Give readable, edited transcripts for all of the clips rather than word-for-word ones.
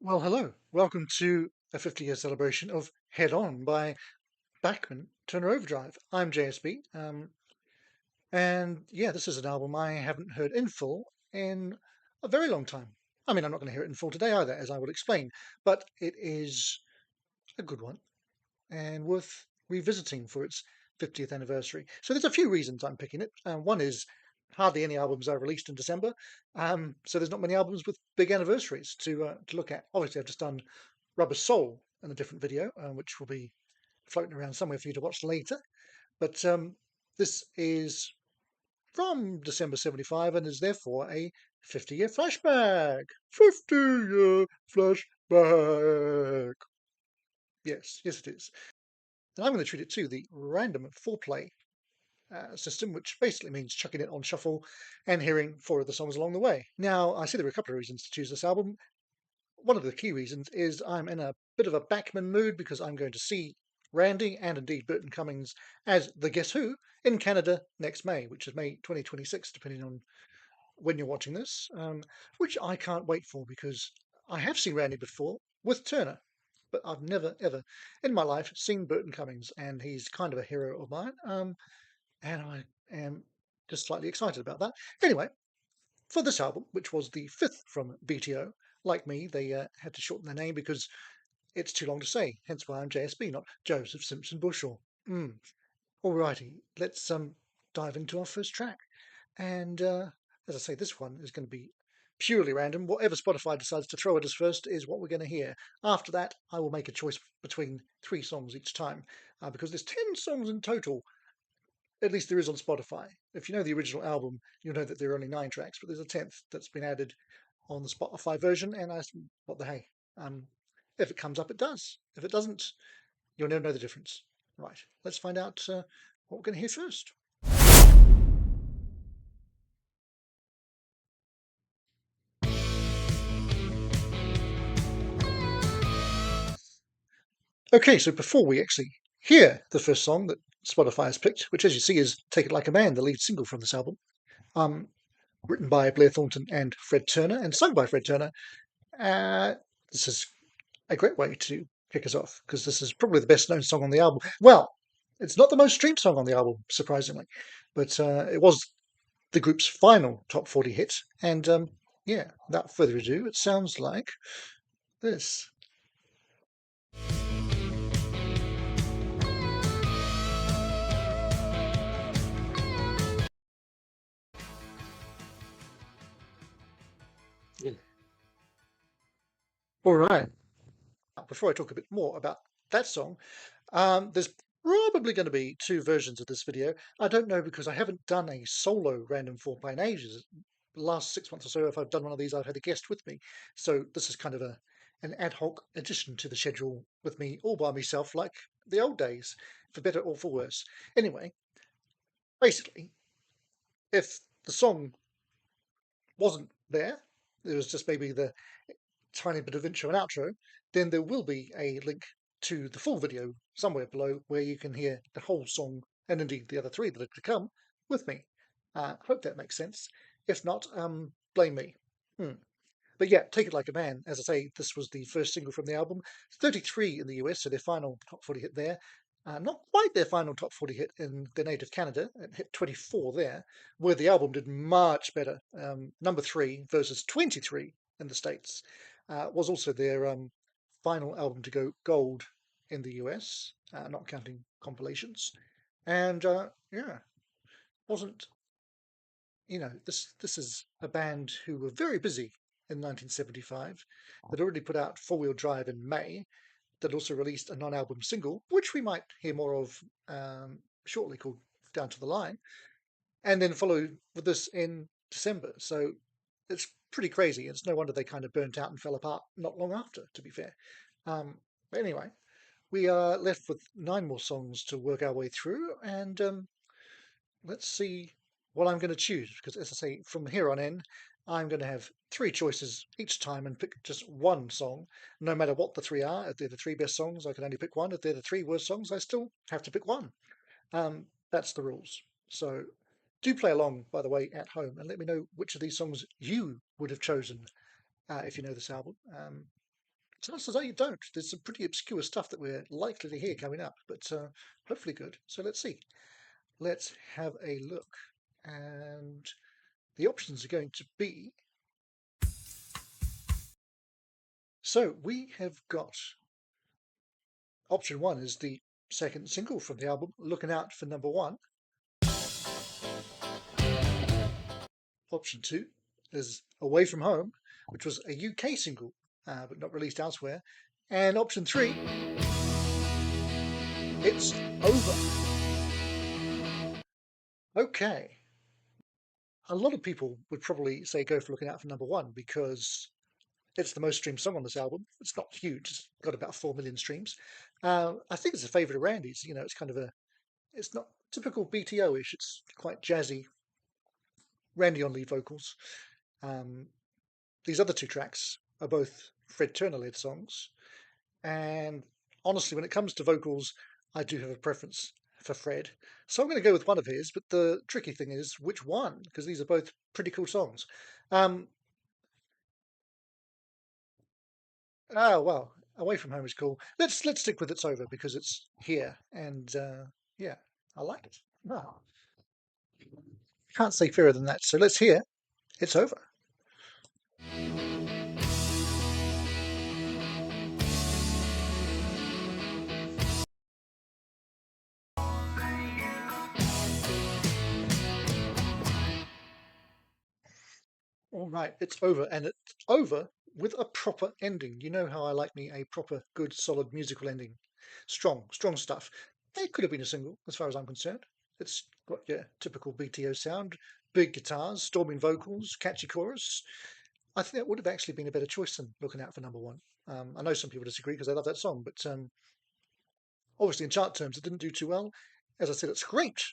Well, hello. Welcome to a 50-year celebration of Head On by Bachman-Turner Overdrive. I'm JSB, and yeah, this is an album I haven't heard in full in a very long time. I mean, I'm not going to hear it in full today either, as I will explain, but it is a good one and worth revisiting for its 50th anniversary. So there's a few reasons I'm picking it. One is hardly any albums are released in December, so there's not many albums with big anniversaries to look at. Obviously, I've just done Rubber Soul in a different video, which will be floating around somewhere for you to watch later. But this is from December 75 and is therefore a 50-year flashback. 50-year flashback. Yes, it is. And I'm going to treat it to the random foreplay system, which basically means chucking it on shuffle and hearing four of the songs along the way. Now, I see there are a couple of reasons to choose this album. One of the key reasons is I'm in a bit of a Bachman mood because I'm going to see Randy and indeed Burton Cummings as the Guess Who in Canada next May, which is May 2026, depending on when you're watching this, which I can't wait for because I have seen Randy before with Turner, but I've never ever in my life seen Burton Cummings, and he's kind of a hero of mine, and I am just slightly excited about that. Anyway, for this album, which was the fifth from BTO. Like me, they had to shorten their name because it's too long to say, hence why I'm JSB, not Joseph Simpson Bushell. Alrighty, let's dive into our first track. And as I say, this one is going to be purely random. Whatever Spotify decides to throw at us first is what we're going to hear. After that, I will make a choice between three songs each time because there's 10 songs in total. At least there is on Spotify. If you know the original album, you'll know that there are only 9 tracks, but there's a 10th that's been added on the Spotify version. And I said, what the hey? If it comes up, it does. If it doesn't, you'll never know the difference. Right, let's find out what we're going to hear first. Okay, so before we actually hear the first song that Spotify has picked, which as you see is Take It Like a Man, the lead single from this album, um, written by Blair Thornton and Fred Turner and sung by Fred Turner, uh, this is a great way to kick us off because this is probably the best known song on the album. Well, it's not the most streamed song on the album, surprisingly, but it was the group's final top 40 hit. And yeah, without further ado, it sounds like this. Yeah. All right. Before I talk a bit more about that song, there's probably going to be two versions of this video. I don't know because I haven't done a solo random foreplay in ages. The last 6 months or so, if I've done one of these, I've had a guest with me. So this is kind of an ad hoc addition to the schedule with me all by myself, like the old days, for better or for worse. Anyway, basically, if the song wasn't there, it was just maybe the tiny bit of intro and outro, then there will be a link to the full video somewhere below where you can hear the whole song and indeed the other three that are to come with me. Hope that makes sense. If not, blame me. Hmm. But yeah, Take It Like a Man. As I say, this was the first single from the album. 33 in the US, so their final top 40 hit there. Not quite their final top 40 hit in their native Canada. It hit 24 there, where the album did much better. Number 3 versus 23 in the States. Was also their final album to go gold in the US, not counting compilations. And yeah, wasn't this is a band who were very busy in 1975. They'd already put out Four Wheel Drive in May. They'd also released a non-album single, which we might hear more of shortly, called Down to the Line, and then followed with this in December. So it's pretty crazy. It's no wonder they kind of burnt out and fell apart not long after, to be fair. But anyway, we are left with 9 more songs to work our way through, and let's see what I'm going to choose. Because as I say, from here on in, I'm going to have 3 choices each time and pick just one song, no matter what the three are. If they're the 3 best songs, I can only pick one. If they're the 3 worst songs, I still have to pick one. That's the rules. So do play along, by the way, at home, and let me know which of these songs you would have chosen if you know this album. chances are you don't. There's some pretty obscure stuff that we're likely to hear coming up, but hopefully good. So let's see. Let's have a look. And the options are going to be... So we have got... Option 1 is the second single from the album, Lookin Out for number 1. Option 2 is Away From Home, which was a UK single, but not released elsewhere. And option 3, It's Over. Okay. A lot of people would probably say go for Looking Out for number 1 because it's the most streamed song on this album. It's not huge. It's got about 4 million streams. I think it's a favourite of Randy's. You know, it's kind of it's not typical BTO-ish. It's quite jazzy. Randy on lead vocals. These other two tracks are both Fred Turner-led songs. And honestly, when it comes to vocals, I do have a preference for Fred. So I'm going to go with one of his, but the tricky thing is which one, because these are both pretty cool songs. Oh, well, Away From Home is cool. Let's stick with It's Over because it's here. And yeah, I like it. No, can't say fairer than that. So let's hear It's Over. All right, it's over, and it's over with a proper ending. You know how I like me a proper, good, solid musical ending. Strong, strong stuff. It could have been a single, as far as I'm concerned. It's got your typical BTO sound, big guitars, storming vocals, catchy chorus. I think that would have actually been a better choice than Looking Out for number 1. I know some people disagree because they love that song, but obviously in chart terms it didn't do too well. As I said, it's great,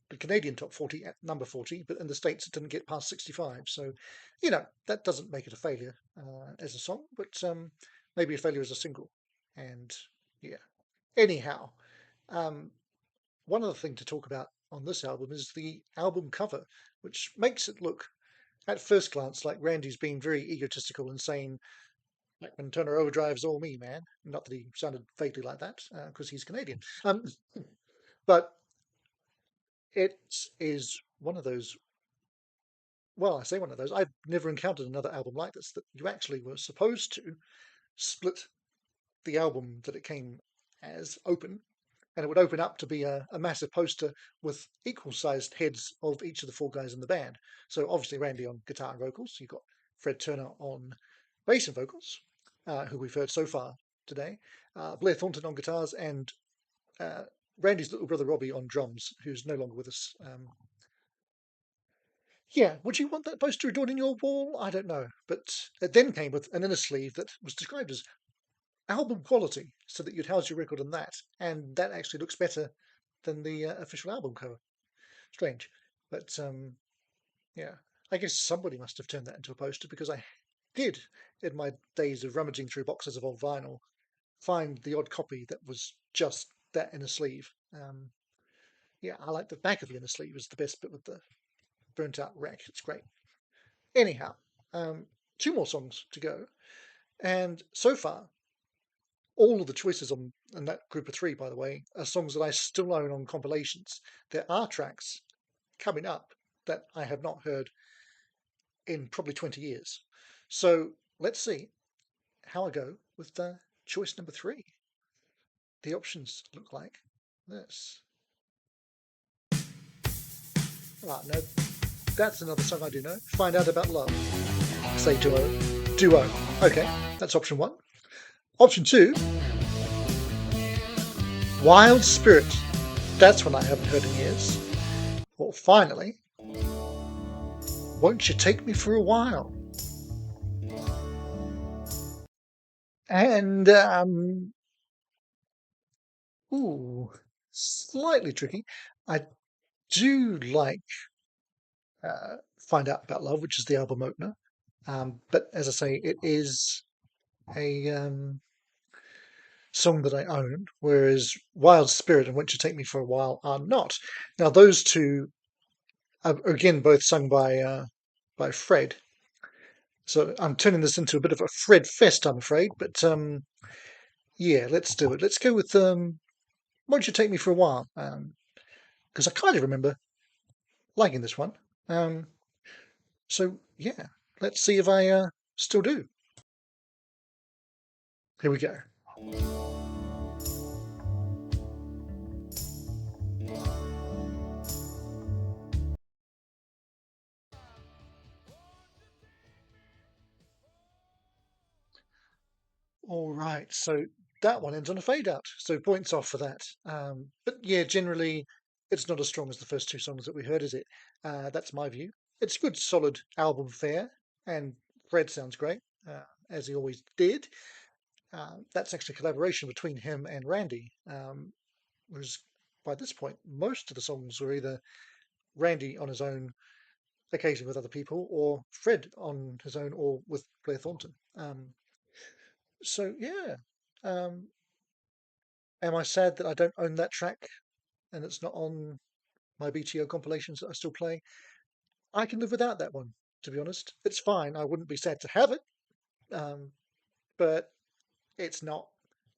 the Canadian top 40 at number 40, but in the States it didn't get past 65. So, you know, that doesn't make it a failure as a song, but maybe a failure as a single. And yeah, anyhow, one other thing to talk about on this album is the album cover, which makes it look at first glance like Randy's being very egotistical and saying, Bachman-Turner Overdrive's all me, man. Not that he sounded vaguely like that, because he's Canadian. But it is one of those, well, I say one of those, I've never encountered another album like this, that you actually were supposed to split the album that it came as open, and it would open up to be a massive poster with equal-sized heads of each of the four guys in the band. So obviously Randy on guitar and vocals, you've got Fred Turner on bass and vocals, who we've heard so far today, Blair Thornton on guitars, and Randy's little brother Robbie on drums, who's no longer with us. Yeah, would you want that poster adorned in your wall? I don't know. But it then came with an inner sleeve that was described as album quality, so that you'd house your record in that. And that actually looks better than the official album cover. Strange. But yeah, I guess somebody must have turned that into a poster because I did, in my days of rummaging through boxes of old vinyl, find the odd copy that was just that inner sleeve. Yeah, I like the back of the inner sleeve is the best bit with the burnt out wreck. It's great. Anyhow, two more songs to go. And so far, all of the choices on in that group of three, by the way, are songs that I still own on compilations. There are tracks coming up that I have not heard in probably 20 years. So let's see how I go with choice number 3. The options look like this. Ah, no, that's another song I do know. Find Out About Love. Say duo. Duo. Okay, that's option 1. Option 2, Wild Spirit. That's one I haven't heard in years. Well, finally, Won't You Take Me For A While? And, ooh, slightly tricky. I do like Find Out About Love, which is the album opener. But as I say, it is a song that I own, whereas Wild Spirit and Won't You Take Me For A While are not. Now, those two are again both sung by Fred, So I'm turning this into a bit of a Fred fest, I'm afraid. But yeah, let's do it. Let's go with Won't You Take Me for a While? Because I kind of remember liking this one. Um, so yeah, let's see if I still do. Here we go. All right, so that one ends on a fade out, so points off for that. But yeah, generally, it's not as strong as the first two songs that we heard, is it? That's my view. It's good, solid album fare, and Fred sounds great, as he always did. That's actually a collaboration between him and Randy. Whereas by this point, most of the songs were either Randy on his own, occasionally with other people, or Fred on his own, or with Blair Thornton. So yeah. Um, Am I sad that I don't own that track and it's not on my BTO compilations that I still play? I can live without that one, to be honest. It's fine. I wouldn't be sad to have it, um, but it's not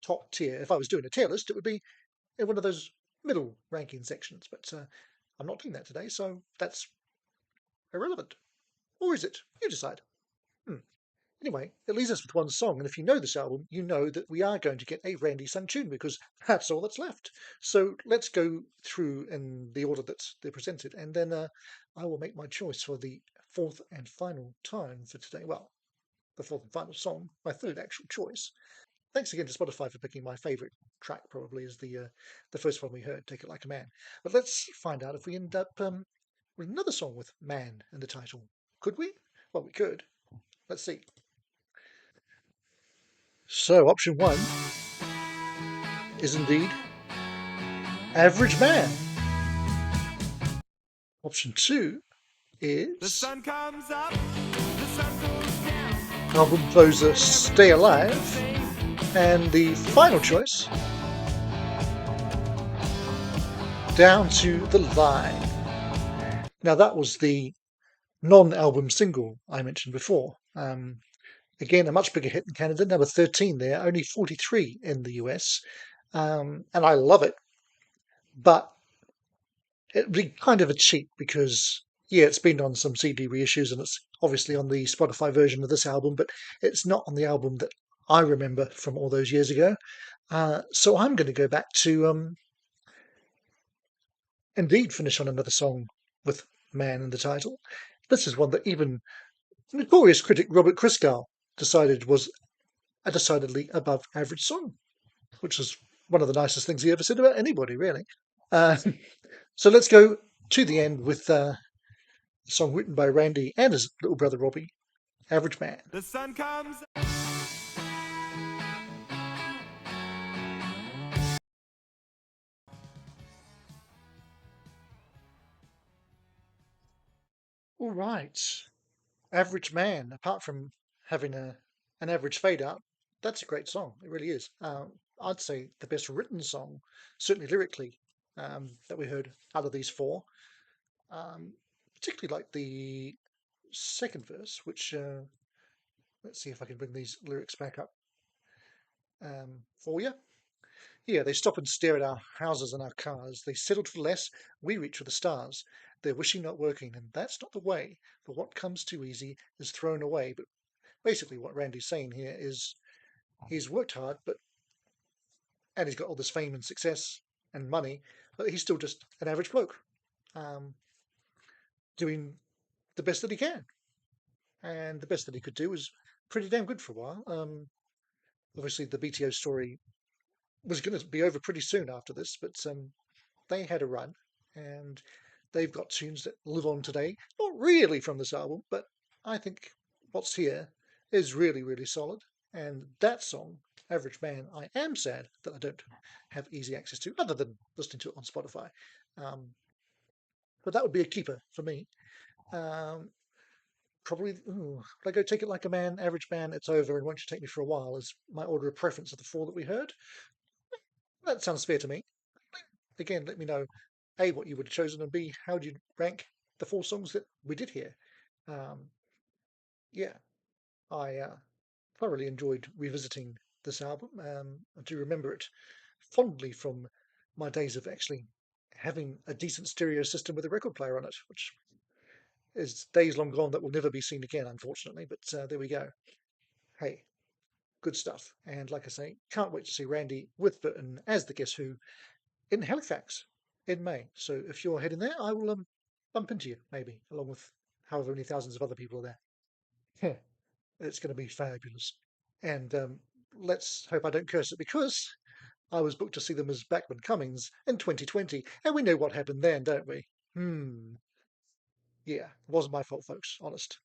top tier. If I was doing a tier list, it would be in one of those middle ranking sections. But I'm not doing that today, so that's irrelevant. Or is it? You decide. Hmm. Anyway, it leaves us with one song, and if you know this album, you know that we are going to get a Randy sung tune because that's all that's left. So let's go through in the order that they're presented, and then I will make my choice for the fourth and final time for today. Well, the fourth and final song, my third actual choice. Thanks again to Spotify for picking my favourite track. Probably is the first one we heard, "Take It Like a Man." But let's find out if we end up with another song with "Man" in the title. Could we? Well, we could. Let's see. So, option one is indeed Average Man. Option two The is sun comes up, the sun goes down. album closer Stay Alive. And the final choice, Down to the Line. Now, that was the non album single I mentioned before. Again, a much bigger hit in Canada, number 13 there, only 43 in the US. And I love it, but it'd be kind of a cheat because yeah, it's been on some CD reissues and it's obviously on the Spotify version of this album, but it's not on the album that I remember from all those years ago. So I'm going to go back to indeed finish on another song with "Man" in the title. This is one that even notorious critic Robert Christgau decided was a decidedly above average song, which is one of the nicest things he ever said about anybody, really. Uh, so let's go to the end with a song written by Randy and his little brother Robbie, "Average Man." The sun comes. All right, "Average Man." Apart from having an average fade out, that's a great song. It really is. I'd say the best written song, certainly lyrically, that we heard out of these four. Particularly like the second verse, which let's see if I can bring these lyrics back up for you. Yeah, they stop and stare at our houses and our cars. They settled for less, we reach for the stars. They're wishing not working, and that's not the way. For what comes too easy is thrown away. But basically, what Randy's saying here is he's worked hard, but and he's got all this fame and success and money, but he's still just an average bloke, um, doing the best that he can. And the best that he could do was pretty damn good for a while. Obviously, the BTO story was going to be over pretty soon after this, but they had a run, and they've got tunes that live on today. Not really from this album, but I think what's here is really, really solid. And that song, "Average Man," I am sad that I don't have easy access to, other than listening to it on Spotify. Um, but that would be a keeper for me. Um, Probably, would I go "Take It Like a Man," "Average Man," "It's Over," and "Won't You Take Me for a While" is my order of preference of the four that we heard. That sounds fair to me. Again, let me know A, what you would have chosen, and B, how do you rank the four songs that we did here? Um, yeah. I thoroughly enjoyed revisiting this album. I do remember it fondly from my days of actually having a decent stereo system with a record player on it, which is days long gone that will never be seen again, unfortunately. But there we go. Hey, good stuff. And like I say, can't wait to see Randy with Burton as the Guess Who in Halifax in May. So if you're heading there, I will bump into you, maybe, along with however many thousands of other people are there. Yeah, it's going to be fabulous. And let's hope I don't curse it because I was booked to see them as Bachman Cummings in 2020, and we know what happened then, don't we? Yeah, it wasn't my fault, folks, honest.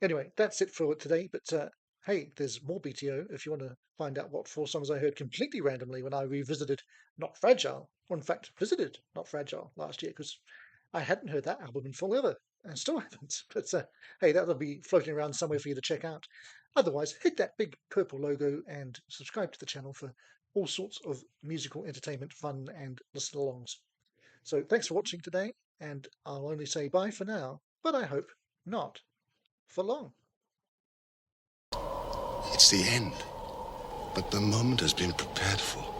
Anyway, that's it for today, but hey, there's more BTO if you want to find out what four songs I heard completely randomly when I revisited Not Fragile, or in fact, visited Not Fragile last year, because I hadn't heard that album in full ever, and still haven't. But hey, that'll be floating around somewhere for you to check out. Otherwise, hit that big purple logo and subscribe to the channel for all sorts of musical entertainment, fun, and listen-alongs. So thanks for watching today, and I'll only say bye for now, but I hope not for long. It's the end. But the moment has been prepared for.